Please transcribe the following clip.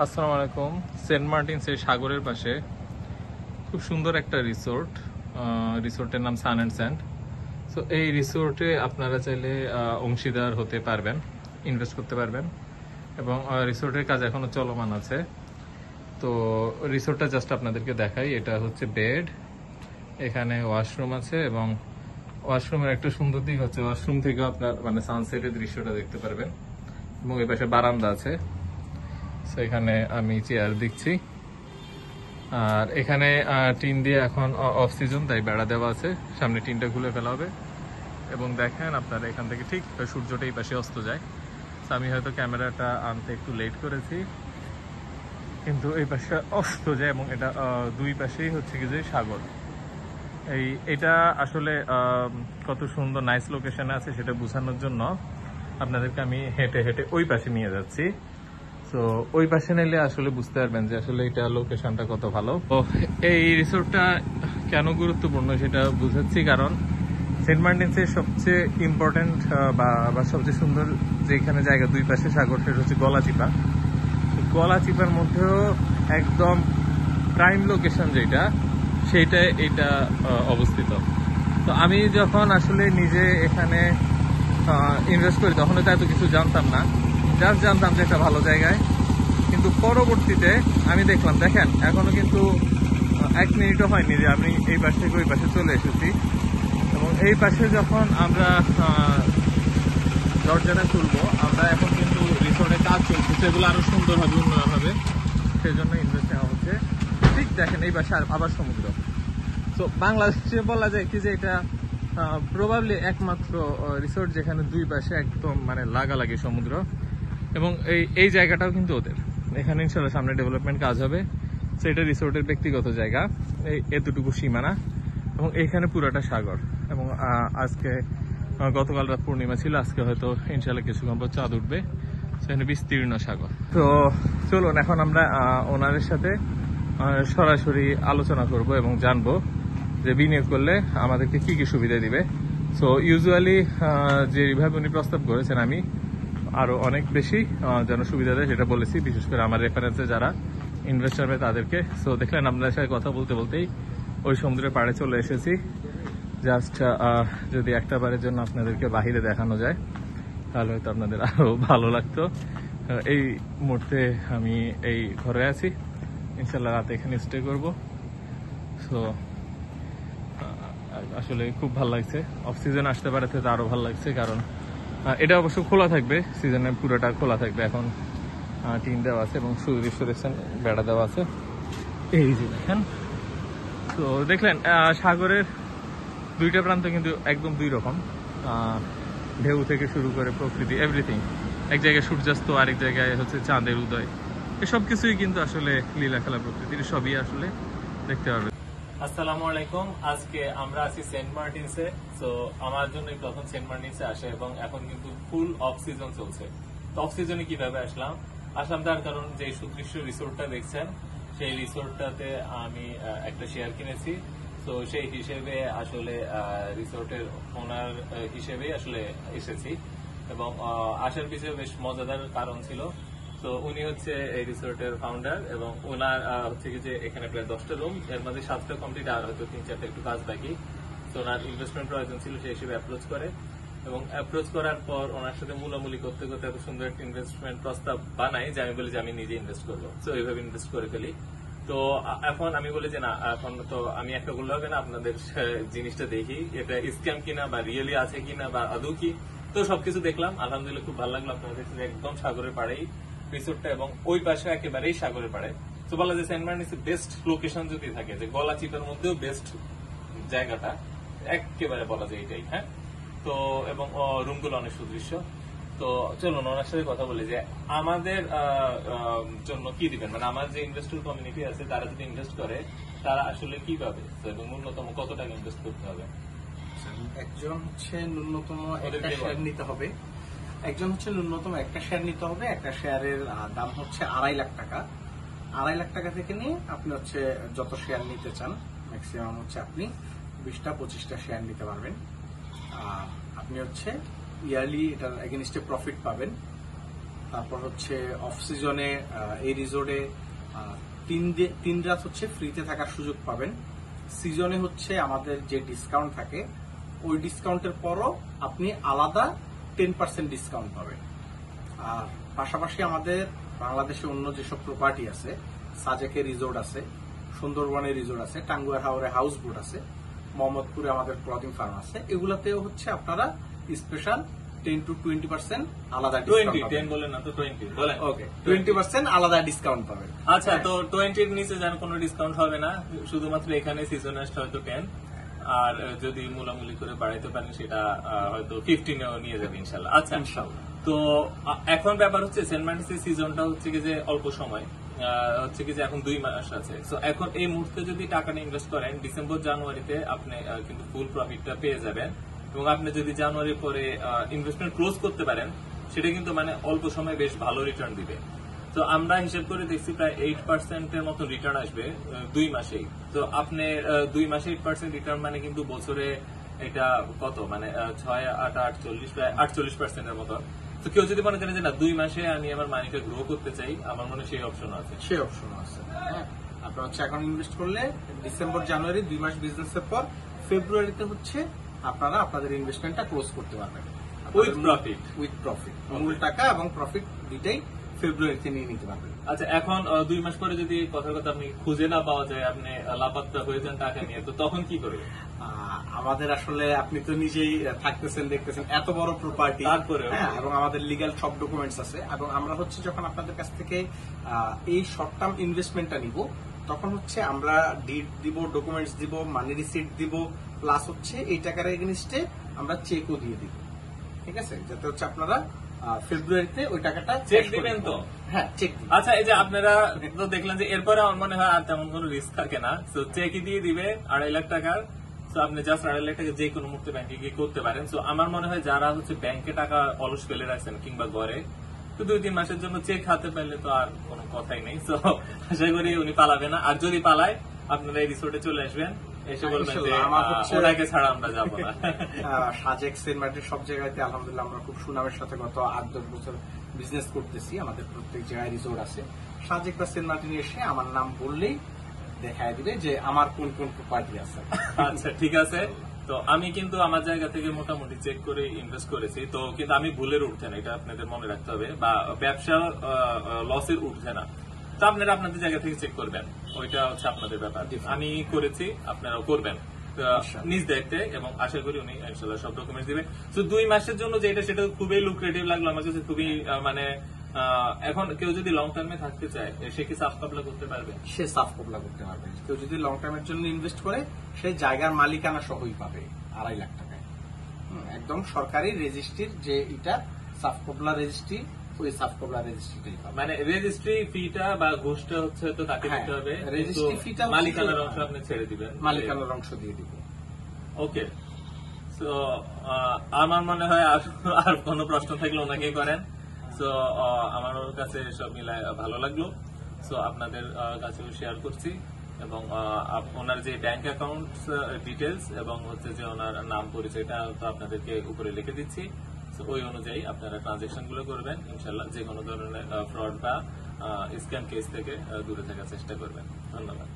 আসসালামু আলাইকুম। সেন্ট মার্টিনসের সাগরের পাশে খুব সুন্দর একটা রিসোর্ট। রিসোর্টের নাম সান অ্যান্ড স্যান্ড। সো এই রিসোর্টে আপনারা চাইলে অংশীদার হতে পারবেন, ইনভেস্ট করতে পারবেন, এবং রিসোর্টের কাজ এখনো চলমান আছে। তো রিসোর্টটা জাস্ট আপনাদেরকে দেখাই। এটা হচ্ছে বেড, এখানে ওয়াশরুম আছে, এবং ওয়াশরুমের একটা সুন্দর দিক হচ্ছে ওয়াশরুম থেকে আপনার মানে সানসেটের দৃশ্যটা দেখতে পারবেন, এবং এই পাশে বারান্দা আছে। সো এখানে আমি চেয়ার দিচ্ছি, আর এখানে টিন দিয়ে এখন অফ সিজন, তাই বেড়া দেওয়া আছে। সামনে টিনটা খুলে ফেলা হবে, এবং দেখেন আপনারা এখান থেকে ঠিক সূর্যটা এই পাশে অস্ত যায়। তো আমি হয়তো ক্যামেরাটা আনতে একটু লেট করেছি, কিন্তু এই পাশে অস্ত যায়, এবং এটা দুই পাশেই হচ্ছে কি যে সাগর। এটা আসলে কত সুন্দর নাইস লোকেশনে আছে সেটা বোঝানোর জন্য আপনাদেরকে আমি হেঁটে হেঁটে ওই পাশে নিয়ে যাচ্ছি। তো ওই পাশে নিলে আসলে বুঝতে পারবেন যে আসলে এটা লোকেশনটা কত ভালো। তো এই রিসোর্টটা কেন গুরুত্বপূর্ণ সেটা বুঝাচ্ছি, কারণ সেন্ট মার্টিনসের সবচেয়ে ইম্পর্টেন্ট বা সবচেয়ে সুন্দর যেখানে জায়গা দুই পাশে সাগর, সেটা হচ্ছে গলাচিপা। গলাচিপার মধ্যেও একদম প্রাইম লোকেশন যেটা, সেইটাই এটা অবস্থিত। তো আমি যখন আসলে নিজে এখানে ইনভেস্ট করি তখন তো এত কিছু জানতাম না, জাস্ট জানতাম যে একটা ভালো জায়গায়। কিন্তু পরবর্তীতে আমি দেখলাম, দেখেন এখনো কিন্তু 1 মিনিটও হয়নি যে আমি এই পাশ থেকে ওই পাশে চলে এসেছি, এবং এই পাশে যখন আমরা দরজাটা খুলবো, আমরা এখন কিন্তু রিসোর্টের কাজ চলছে, সেগুলো আরো সুন্দর হবে, উন্নয়ন হবে, সেই জন্য ইনভেস্ট নেওয়া হচ্ছে। ঠিক দেখেন এই পাশে আবার সমুদ্র। তো বাংলাদেশে বলা যায় কি যে এটা প্রবাবলি একমাত্র রিসোর্ট যেখানে দুই পাশে একদম মানে লাগালাগি সমুদ্র, এবং এই জায়গাটাও কিন্তু ওদের। এখানে ইনশাল্লাহ সামনে ডেভেলপমেন্ট কাজ হবে। তো এটা রিসোর্টের ব্যক্তিগত জায়গা, এতটুকু সীমানা, এবং এইখানে পুরাটা সাগর। এবং আজকে গতকাল রাত পূর্ণিমা ছিল, আজকে হয়তো ইনশাল্লাহ কিছুক্ষণ পর চাঁদ উঠবে। সেখানে বিস্তীর্ণ সাগর। তো চলুন এখন আমরা ওনারের সাথে সরাসরি আলোচনা করব এবং জানবো যে বিনিয়োগ করলে আমাদেরকে কি কি সুবিধা দিবে। সো ইউজুয়ালি যে রিভাবে উনি প্রস্তাব করেছেন, আমি আরো অনেক বেশি যেন সুবিধা দেয় সেটা বলেছি, বিশেষ করে আমার রেফারেন্সে যারা ইনভেস্টার হবে তাদেরকে। সো দেখলেন আপনাদের সাথে কথা বলতে বলতেই ওই সমুদ্রের পাড়ে চলে এসেছি। জাস্ট যদি একটা বারের জন্য আপনাদেরকে বাহিরে দেখানো যায় তাহলে হয়তো আপনাদের আরো ভালো লাগতো। এই মুহূর্তে আমি এই ঘরে আছি, ইনশাল্লাহ রাতে এখানে স্টে করব। সো আসলে খুব ভালো লাগছে। অফ সিজন আসতে পারে তো আরো ভালো লাগছে, কারণ এটা অবশ্য খোলা থাকবে, সিজনে পুরোটা খোলা থাকবে। এখন টিন দেওয়া আছে এবং সুদৃশ্য দেখছেন বেড়া দেওয়া আছে, এই যে দেখেন। তো দেখলেন সাগরের দুইটা প্রান্ত কিন্তু একদম দুই রকম, ঢেউ থেকে শুরু করে প্রকৃতি, এভরিথিং। এক জায়গায় সূর্যাস্ত, আরেক জায়গায় হচ্ছে চাঁদের উদয়। এসব কিছুই কিন্তু আসলে লীলা খেলা প্রকৃতির, সবই আসলে দেখতে পারবে। আসসালামু আলাইকুম। আজকে আমরা আছি সেন্ট মার্টিনসে। তো আমার জন্য প্রথম সেন্ট মার্টিনসে আসে, এবং এখন কিন্তু ফুল অফ সিজন চলছে। তো অফ সিজনে কিভাবে আসলাম তার কারণ যে সুদৃশ্য রিসোর্টটা দেখছেন, সেই রিসোর্টটাতে আমি একটা শেয়ার কিনেছি। তো সেই হিসেবে আসলে রিসোর্টের ওনার হিসেবে আসলে এসেছি, এবং আসার পিছনে বেশ মজাদার কারণ ছিল। তো উনি হচ্ছে এই রিসোর্টের ফাউন্ডার, এবং ওনার হচ্ছে কি যে এখানে প্রায় 10টা রুম, এর মধ্যে 7টা কমপ্লিট, আর হয়তো 3-4টা একটু কাজ বাকি। তো ওনার ইনভেস্টমেন্ট প্রয়োজন ছিল, সেই হিসেবে অ্যাপ্রোচ করে, এবং অ্যাপ্রোচ করার পর ওনার সাথে মূলামূলি করতে করতে এত সুন্দর একটা ইনভেস্টমেন্ট প্রস্তাব বানাই যে আমি বলি যে আমি নিজে ইনভেস্ট করবো। তো এইভাবে ইনভেস্ট করে ফেলি। তো এখন আমি বলি যে না, এখন তো আমি একটা করলে হবে না, আপনাদের জিনিসটা দেখি এটা স্ক্যাম কিনা বা রিয়েলি আছে কিনা বা আদৌ কি। তো সবকিছু দেখলাম, আলহামদুলিল্লাহ খুব ভালো লাগলো। আপনারা দেখছেন একদম সাগরের পাড়েই রিসোর্টটা, এবং ওই পাশে একেবারেই সাগরের পাড়ে। তো বলা যায় সেন্ট মার্টিনসের বেস্ট লোকেশন যদি থাকে, যে গলাচিপার মধ্যেও বেস্ট জায়গাটা, একেবারে বলা যায় এটাই। হ্যাঁ, তো এবং রুমগুলো অনেক সুদৃশ্য। তো চলুন ওনার সাথে কথা বলি যে আমাদের জন্য কি দিবেন, মানে আমার যে ইনভেস্টর কমিউনিটি আছে তারা যদি ইনভেস্ট করে তারা আসলে কি পাবে, এবং ন্যূনতম কত টাকা ইনভেস্ট করতে হবে। একজন হচ্ছে ন্যূনতম একটা শেয়ার নিতে হবে। একজন হচ্ছে ন্যূনতম একটা শেয়ার নিতে হবে। একটা শেয়ারের দাম হচ্ছে 2.5 লাখ টাকা। 2.5 লাখ টাকা থেকে নিয়ে আপনি হচ্ছে যত শেয়ার নিতে চান, ম্যাক্সিমাম হচ্ছে আপনি 20টা-25টা শেয়ার নিতে পারবেন। আপনি হচ্ছে ইয়ারলি এটার এগেনস্টে প্রফিট পাবেন। তারপর হচ্ছে অফ সিজনে এই রিসোর্টে 3 রাত হচ্ছে ফ্রিতে থাকার সুযোগ পাবেন। সিজনে হচ্ছে আমাদের যে ডিসকাউন্ট থাকে ওই ডিসকাউন্টের পরও আপনি আলাদা 10% ডিসকাউন্ট পাবেন। আর পাশাপাশি আমাদের বাংলাদেশে অন্য যেসব প্রপার্টি আছে, সাজেকে রিসোর্ট আছে, সুন্দরবনে রিসোর্ট আছে, টাঙ্গুয়ার হাওরে হাউস বোট আছে, মোহাম্মদপুরে আমাদের ক্লথিং ফার্ম আছে, এগুলাতেও হচ্ছে আপনারা স্পেশাল 10 to 20% আলাদা ডিসকাউন্ট 10 বলেন না তো 20 বলেন। ওকে, 20% আলাদা ডিসকাউন্ট পাবেন। আচ্ছা, তো 20 এর নিচে যেন কোনো ডিসকাউন্ট হবে না, শুধুমাত্র এখানে সিজনেস্ট হয়তো 10, আর যদি মূলামূলি করে বাড়াইতে পারেন সেটা হয়তো 15-এও নিয়ে যাবে ইনশাল্লাহ। আচ্ছা, ইনশাআল্লাহ। তো এখন ব্যাপার হচ্ছে সেন্ট মার্টিনের সিজনটা হচ্ছে কি যে অল্প সময়, হচ্ছে কি যে এখন 2 মাস আছে। তো এখন এই মুহূর্তে যদি টাকাটা ইনভেস্ট করেন ডিসেম্বর জানুয়ারিতে আপনি কিন্তু ফুল প্রফিটটা পেয়ে যাবেন, এবং আপনি যদি জানুয়ারি পরে ইনভেস্টমেন্ট ক্লোজ করতে পারেন সেটা কিন্তু মানে অল্প সময় বেশ ভালো রিটার্ন দিবে। তো আমরা হিসেব করে দেখছি প্রায় 8% এর মতো রিটার্ন আসবে 2 মাসেই। তো আপনি 2 মাসে 8% রিটার্ন মানে কিন্তু বছরে এটা কত, মানে 6, 8, 48 প্রায় 48% এর মতো। তো কেউ যদি মনে করেন যে না 2 মাসে আমি আমার মানিটা গ্রো করতে চাই, আমার মনে হয় সেই অপশন আছে। সেই অপশন আছে, হ্যাঁ। আপনারা হচ্ছে এখন ইনভেস্ট করলে ডিসেম্বর জানুয়ারি 2 মাস বিজনেসের পর ফেব্রুয়ারিতে হচ্ছে আপনারা আপনাদের ইনভেস্টমেন্টটা ক্লোজ করতে পারবেন উইথ প্রফিট। মূল টাকা এবং প্রফিট দুইটাই ফেব্রুয়ারিতে নিয়ে নিতে পারবেন। আচ্ছা, এখন 2 মাস পরে যদি কথার কথা আপনি খুঁজে না পাওয়া যায়, আপনি লাপাত্তা হয়ে যান টাকা নিয়ে, তো তখন কি করবেন? আমাদের আসলে আপনি তো নিজেই থাকতেছেন, দেখতেছেন এত বড় প্রপার্টি, তারপরে এবং আমাদের লিগ্যাল সব ডকুমেন্টস আছে, এবং আমরা হচ্ছে যখন আপনাদের কাছ থেকে এই শর্ট টার্ম ইনভেস্টমেন্টটা নিব তখন হচ্ছে আমরা ডিড দিব, ডকুমেন্টস দিব, মানি রিসিট দিব, প্লাস হচ্ছে এই টাকার এগেইনস্টে আমরা চেকও দিয়ে দিব। ঠিক আছে, যাতে হচ্ছে আপনারা ফেব্রুয়ারিতে ওই টাকাটা চেক দিবেন তো? হ্যাঁ, চেক। আচ্ছা, এই যে আপনারা তো দেখলেন যে এরপরে আমার মনে হয় আর তেমন কোনো রিস্ক থাকে না, তো চেকই দিয়ে দিবে 2.5 লাখ টাকার। তো আপনি জাস্ট 2.5 লাখ টাকা যে কোনো মুহূর্তে ব্যাংকে গিয়ে করতে পারেন। তো আমার মনে হয় যারা হচ্ছে ব্যাংকে টাকা অলস ফেলে রাখছেন কিংবা ঘরে, তো 2-3 মাসের জন্য চেক হাতে পেলে তো আর কোনো কথাই নেই। তো আশা করি উনি পালাবে না, আর যদি পালায় আপনারা এই রিসোর্টে চলে আসবেন, এসে বলবেন যে ওনাকে ছাড়া আমরা যাবো না। সাজেক, সেন্ট মার্টিন সব জায়গাতে আলহামদুলিল্লাহ আমরা খুব সুনামের সাথে গত 8-10 বছর বিজনেস করতেছি। আমাদের প্রত্যেক জায়গায় রিসোর্ট আছে। সাজেক বা সেন্ট মার্টিনে এসে আমার নাম বললেই দেখায় দিবে যে আমার কোন কোন প্রপার্টি আছে। আচ্ছা, ঠিক আছে। তো আমি কিন্তু আমার জায়গা থেকে মোটামুটি চেক করে ইনভেস্ট করেছি, তো কিন্তু আমি ভুলের উঠছে না, এটা আপনাদের মনে রাখতে হবে, বা ব্যবসা লসের উঠছে না। তো আপনারা আপনাদের জায়গা থেকে চেক করবেন, ওইটা হচ্ছে আপনাদের ব্যাপার। আমি করেছি, আপনারাও করবেন নিজ দায়িত্বে, এবং আশা করি উনি ইনশাআল্লাহ সব ডকুমেন্টস দিবেন। তো 2 মাসের জন্য যেটা, সেটা খুবই লুক্রেটিভ লাগলো আমার কাছে, খুবই মানে এখন কেউ যদি লং টার্মে থাকতে চায় সে কি সাফ কবলা করতে পারবে? সে সাফ কবলা করতে পারবে। কেউ যদি লং টার্মের জন্য ইনভেস্ট করে সে জায়গার মালিকানা সহই পাবে 2.5 লাখ টাকায়, একদম সরকারি রেজিস্ট্রির যে এটা সাফ কবলা রেজিস্ট্রি, ওই সাফ কবলা রেজিস্ট্রিটাই পাবে। মানে রেজিস্ট্রি ফিটা বা ঘুষটা হচ্ছে তো তাকে দিতে হবে, রেজিস্ট্রি ফিটা মালিকানার অংশ আপনি ছেড়ে দিবেন, মালিকানার অংশ দিয়ে দিব। ওকে। তো আমার মনে হয় আর কোনো প্রশ্ন থাকলে ওনাকেই করেন। তো আমার কাছে সব মিলায় ভালো লাগলো। তো আপনাদের কাছেও শেয়ার করছি, এবং ওনার যে ব্যাংক অ্যাকাউন্ট ডিটেলস এবং হচ্ছে যে ওনার নাম পরিচয়টা তো আপনাদেরকে উপরে লিখে দিচ্ছি। তো ওই অনুযায়ী আপনারা ট্রানজেকশন গুলো করবেন, ইনশাল্লাহ যে কোনো ধরনের ফ্রড বা স্ক্যাম কেস থেকে দূরে থাকার চেষ্টা করবেন। ধন্যবাদ।